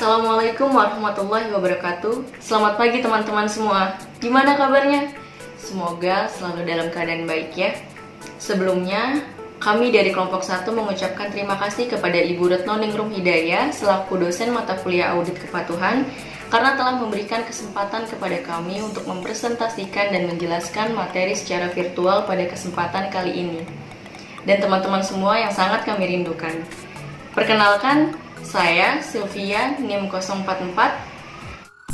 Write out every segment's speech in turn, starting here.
Assalamualaikum warahmatullahi wabarakatuh. Selamat pagi teman-teman semua. Gimana kabarnya? Semoga selalu dalam keadaan baik ya. Sebelumnya, kami dari kelompok 1 mengucapkan terima kasih kepada Ibu Retno Ningrum Hidayah selaku dosen mata kuliah audit kepatuhan karena telah memberikan kesempatan kepada kami untuk mempresentasikan dan menjelaskan materi secara virtual pada kesempatan kali ini. Dan teman-teman semua yang sangat kami rindukan. Perkenalkan, saya Sylvia NIM 044.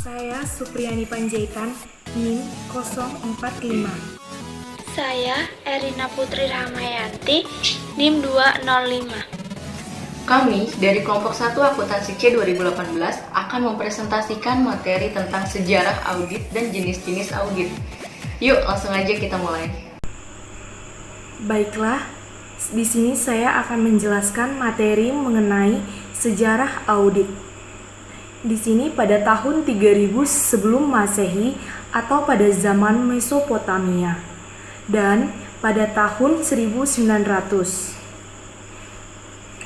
Saya Supriyani Panjaitan NIM 045. Saya Erina Putri Rahmayanti NIM 205. Kami dari kelompok 1 akuntansi C 2018 akan mempresentasikan materi tentang sejarah audit dan jenis-jenis audit. Yuk, langsung aja kita mulai. Baiklah, di sini saya akan menjelaskan materi mengenai sejarah audit. Di sini pada tahun 3000 sebelum Masehi atau pada zaman Mesopotamia dan pada tahun 1900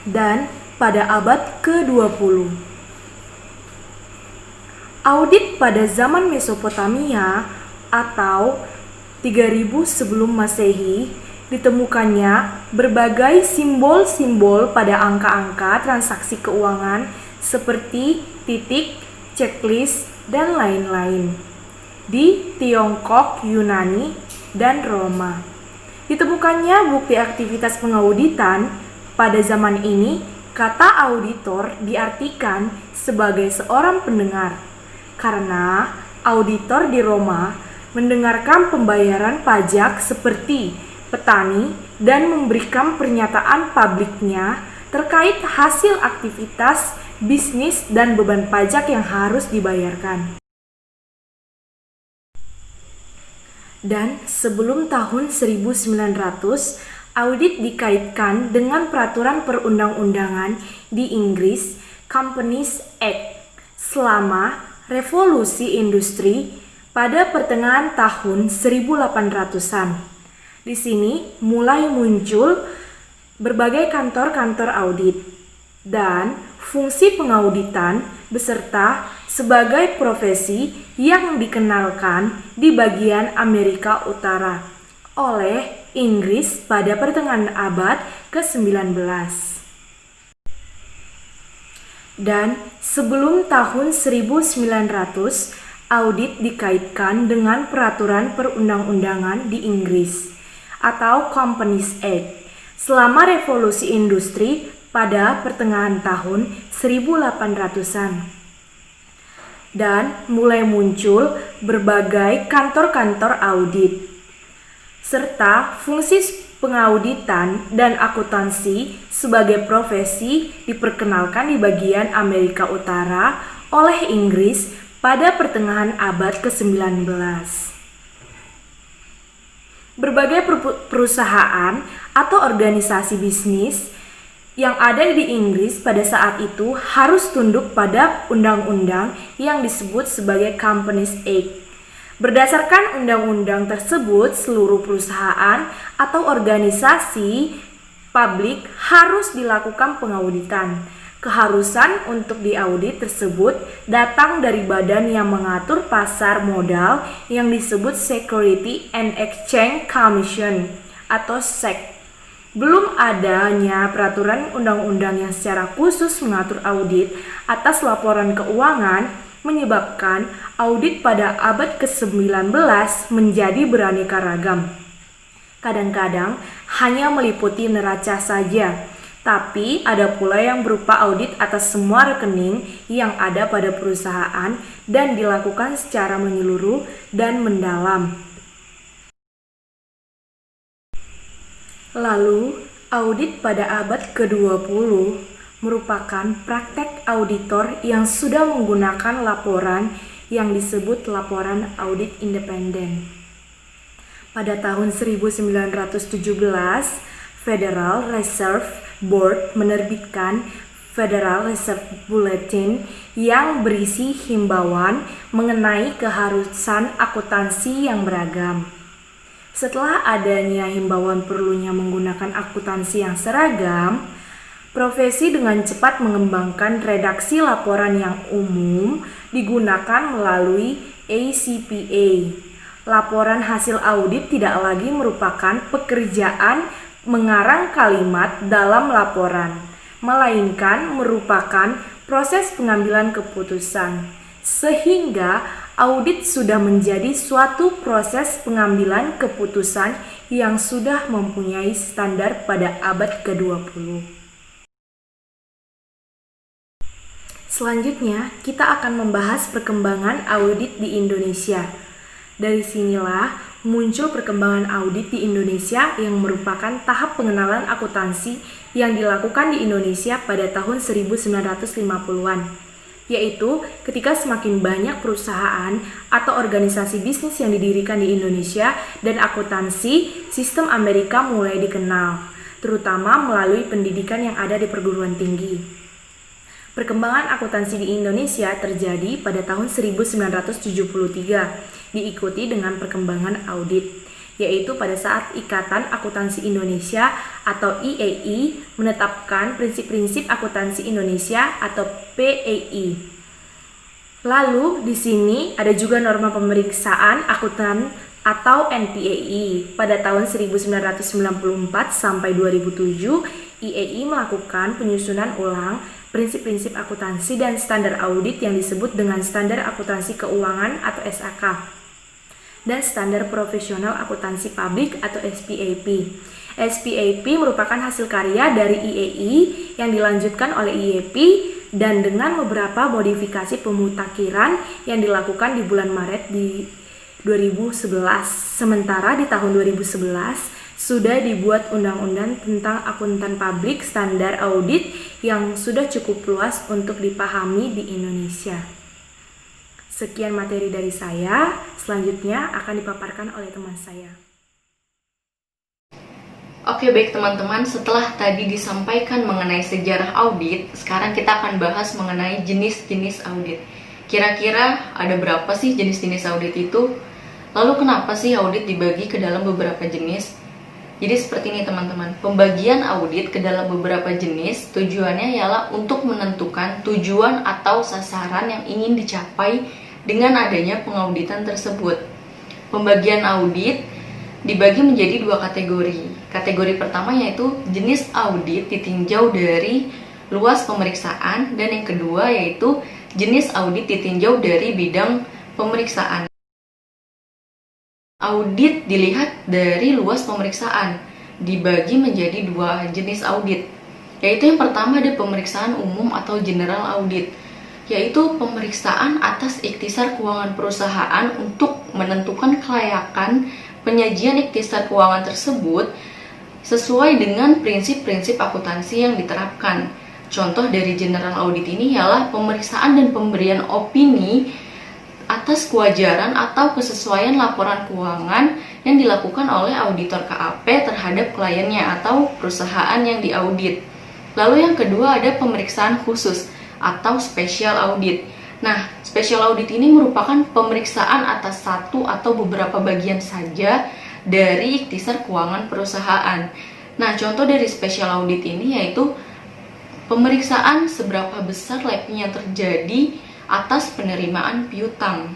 dan pada abad ke-20. Audit pada zaman Mesopotamia atau 3000 sebelum Masehi ditemukannya berbagai simbol-simbol pada angka-angka transaksi keuangan seperti titik, checklist, dan lain-lain di Tiongkok, Yunani, dan Roma. Ditemukannya bukti aktivitas pengauditan. Pada zaman ini, kata auditor diartikan sebagai seorang pendengar karena auditor di Roma mendengarkan pembayaran pajak seperti petani dan memberikan pernyataan publiknya terkait hasil aktivitas bisnis dan beban pajak yang harus dibayarkan. Dan sebelum tahun 1900, audit dikaitkan dengan peraturan perundang-undangan di Inggris, Companies Act, selama revolusi industri pada pertengahan tahun 1800-an. Di sini mulai muncul berbagai kantor-kantor audit dan fungsi pengauditan beserta sebagai profesi yang dikenalkan di bagian Amerika Utara oleh Inggris pada pertengahan abad ke-19. Dan sebelum tahun 1900, audit dikaitkan dengan peraturan perundang-undangan di Inggris atau Companies Act selama revolusi industri pada pertengahan tahun 1800-an. Dan mulai muncul berbagai kantor-kantor audit serta fungsi pengauditan dan akuntansi sebagai profesi diperkenalkan di bagian Amerika Utara oleh Inggris pada pertengahan abad ke-19. Berbagai perusahaan atau organisasi bisnis yang ada di Inggris pada saat itu harus tunduk pada undang-undang yang disebut sebagai Companies Act. Berdasarkan undang-undang tersebut, seluruh perusahaan atau organisasi publik harus dilakukan pengauditan. Keharusan untuk diaudit tersebut datang dari badan yang mengatur pasar modal yang disebut Security and Exchange Commission atau SEC. Belum adanya peraturan undang-undang yang secara khusus mengatur audit atas laporan keuangan menyebabkan audit pada abad ke-19 menjadi beraneka ragam. Kadang-kadang hanya meliputi neraca saja. Tapi ada pula yang berupa audit atas semua rekening yang ada pada perusahaan dan dilakukan secara menyeluruh dan mendalam. Lalu, audit pada abad ke-20 merupakan praktek auditor yang sudah menggunakan laporan yang disebut laporan audit independen. Pada tahun 1917, Federal Reserve Board menerbitkan Federal Reserve Bulletin yang berisi himbauan mengenai keharusan akuntansi yang beragam. Setelah adanya himbauan perlunya menggunakan akuntansi yang seragam, Profesi dengan cepat mengembangkan redaksi laporan yang umum digunakan melalui ACPA. Laporan hasil audit tidak lagi merupakan pekerjaan mengarang kalimat dalam laporan, melainkan merupakan proses pengambilan keputusan, sehingga audit sudah menjadi suatu proses pengambilan keputusan yang sudah mempunyai standar pada abad ke-20. Selanjutnya, kita akan membahas perkembangan audit di Indonesia. Dari sinilah muncul perkembangan audit di Indonesia yang merupakan tahap pengenalan akuntansi yang dilakukan di Indonesia pada tahun 1950-an, yaitu ketika semakin banyak perusahaan atau organisasi bisnis yang didirikan di Indonesia dan akuntansi sistem Amerika mulai dikenal, terutama melalui pendidikan yang ada di perguruan tinggi. Perkembangan akuntansi di Indonesia terjadi pada tahun 1973, diikuti dengan perkembangan audit, yaitu pada saat Ikatan Akuntansi Indonesia atau IAI menetapkan prinsip-prinsip akuntansi Indonesia atau PAI. Lalu di sini ada juga norma pemeriksaan akuntan atau NPAI. Pada tahun 1994 sampai 2007, IAI melakukan penyusunan ulang prinsip-prinsip akuntansi dan standar audit yang disebut dengan Standar Akuntansi Keuangan atau SAK dan Standar Profesional Akuntansi Publik atau SPAP. SPAP merupakan hasil karya dari IAI yang dilanjutkan oleh IAP dan dengan beberapa modifikasi pemutakhiran yang dilakukan di bulan Maret di 2011. Sementara di tahun 2011 sudah dibuat undang-undang tentang akuntan publik standar audit yang sudah cukup luas untuk dipahami di Indonesia. Sekian materi dari saya, selanjutnya akan dipaparkan oleh teman saya. Oke, baik teman-teman, setelah tadi disampaikan mengenai sejarah audit, sekarang kita akan bahas mengenai jenis-jenis audit. Kira-kira ada berapa sih jenis-jenis audit itu? Lalu kenapa sih audit dibagi ke dalam beberapa jenis? Jadi seperti ini teman-teman, pembagian audit ke dalam beberapa jenis tujuannya ialah untuk menentukan tujuan atau sasaran yang ingin dicapai dengan adanya pengauditan tersebut. Pembagian audit dibagi menjadi dua kategori. Kategori pertama yaitu jenis audit ditinjau dari luas pemeriksaan, dan yang kedua yaitu jenis audit ditinjau dari bidang pemeriksaan. Audit dilihat dari luas pemeriksaan, dibagi menjadi dua jenis audit, yaitu yang pertama ada pemeriksaan umum atau general audit, yaitu pemeriksaan atas ikhtisar keuangan perusahaan untuk menentukan kelayakan penyajian ikhtisar keuangan tersebut sesuai dengan prinsip-prinsip akuntansi yang diterapkan. Contoh dari general audit ini ialah pemeriksaan dan pemberian opini atas kewajaran atau kesesuaian laporan keuangan yang dilakukan oleh auditor KAP terhadap kliennya atau perusahaan yang diaudit. Lalu yang kedua ada pemeriksaan khusus atau special audit. Nah, special audit ini merupakan pemeriksaan atas satu atau beberapa bagian saja dari ikhtisar keuangan perusahaan. Nah, contoh dari special audit ini yaitu pemeriksaan seberapa besar lapnya terjadi atas penerimaan piutang.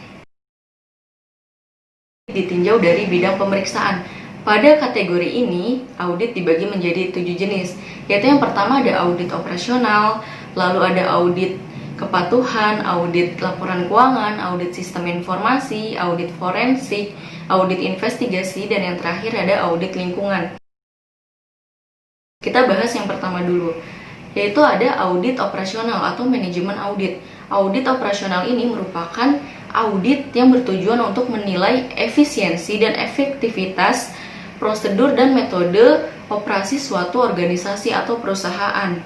Ditinjau dari bidang pemeriksaan. Pada kategori ini, audit dibagi menjadi 7 jenis, yaitu yang pertama ada audit operasional, lalu ada audit kepatuhan, audit laporan keuangan, audit sistem informasi, audit forensik, audit investigasi, dan yang terakhir ada audit lingkungan. Kita bahas yang pertama dulu, yaitu ada audit operasional atau manajemen audit. Audit operasional ini merupakan audit yang bertujuan untuk menilai efisiensi dan efektivitas prosedur dan metode operasi suatu organisasi atau perusahaan.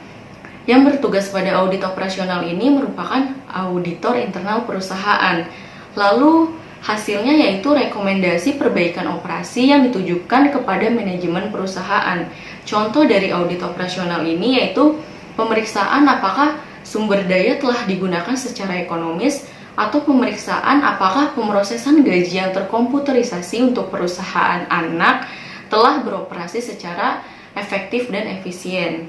Yang bertugas pada audit operasional ini merupakan auditor internal perusahaan. Lalu hasilnya yaitu rekomendasi perbaikan operasi yang ditujukan kepada manajemen perusahaan. Contoh dari audit operasional ini yaitu pemeriksaan apakah sumber daya telah digunakan secara ekonomis, atau pemeriksaan apakah pemrosesan gaji yang terkomputerisasi untuk perusahaan anak telah beroperasi secara efektif dan efisien.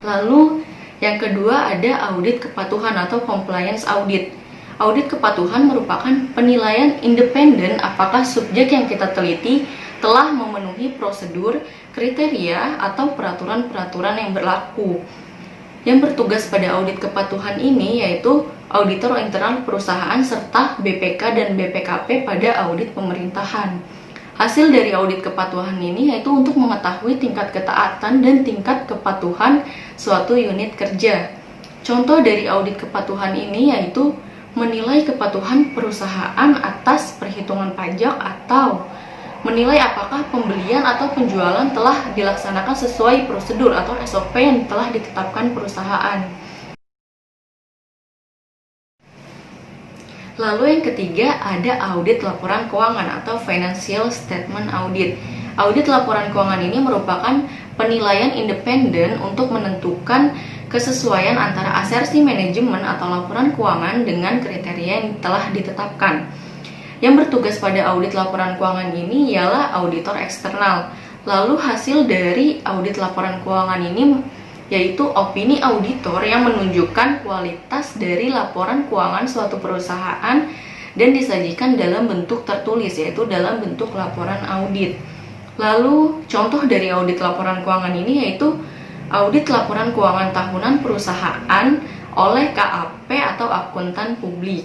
Lalu yang kedua ada audit kepatuhan atau compliance audit. Audit kepatuhan merupakan penilaian independen apakah subjek yang kita teliti telah memenuhi prosedur, kriteria, atau peraturan-peraturan yang berlaku. Yang bertugas pada audit kepatuhan ini yaitu auditor internal perusahaan serta BPK dan BPKP pada audit pemerintahan. Hasil dari audit kepatuhan ini yaitu untuk mengetahui tingkat ketaatan dan tingkat kepatuhan suatu unit kerja. Contoh dari audit kepatuhan ini yaitu menilai kepatuhan perusahaan atas perhitungan pajak atau menilai apakah pembelian atau penjualan telah dilaksanakan sesuai prosedur atau SOP yang telah ditetapkan perusahaan. Lalu yang ketiga ada audit laporan keuangan atau financial statement audit. Audit laporan keuangan ini merupakan penilaian independen untuk menentukan kesesuaian antara asersi manajemen atau laporan keuangan dengan kriteria yang telah ditetapkan. Yang bertugas pada audit laporan keuangan ini ialah auditor eksternal. Lalu hasil dari audit laporan keuangan ini yaitu opini auditor yang menunjukkan kualitas dari laporan keuangan suatu perusahaan dan disajikan dalam bentuk tertulis yaitu dalam bentuk laporan audit. Lalu contoh dari audit laporan keuangan ini yaitu audit laporan keuangan tahunan perusahaan oleh KAP atau akuntan publik.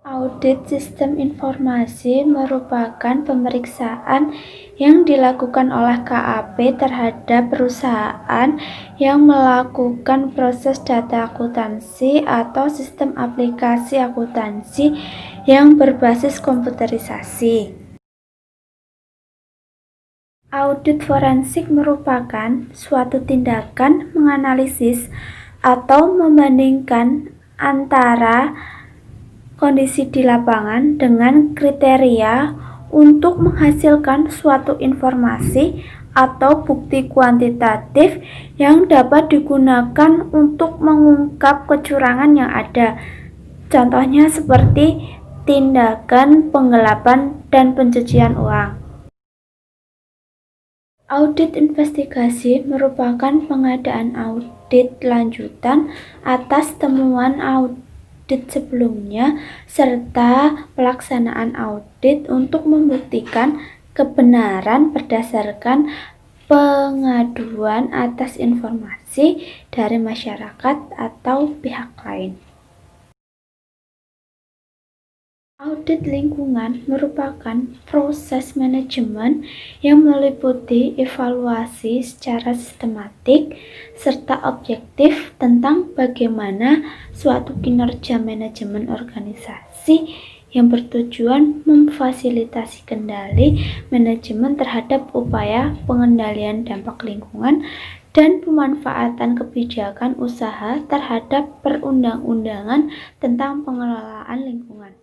Audit sistem informasi merupakan pemeriksaan yang dilakukan oleh KAP terhadap perusahaan yang melakukan proses data akuntansi atau sistem aplikasi akuntansi yang berbasis komputerisasi. Audit forensik merupakan suatu tindakan menganalisis atau membandingkan antara kondisi di lapangan dengan kriteria untuk menghasilkan suatu informasi atau bukti kuantitatif yang dapat digunakan untuk mengungkap kecurangan yang ada. Contohnya seperti tindakan penggelapan dan pencucian uang. Audit investigasi merupakan pengadaan audit lanjutan atas temuan audit sebelumnya serta pelaksanaan audit untuk membuktikan kebenaran berdasarkan pengaduan atas informasi dari masyarakat atau pihak lain. Audit lingkungan merupakan proses manajemen yang meliputi evaluasi secara sistematik serta objektif tentang bagaimana suatu kinerja manajemen organisasi yang bertujuan memfasilitasi kendali manajemen terhadap upaya pengendalian dampak lingkungan dan pemanfaatan kebijakan usaha terhadap perundang-undangan tentang pengelolaan lingkungan.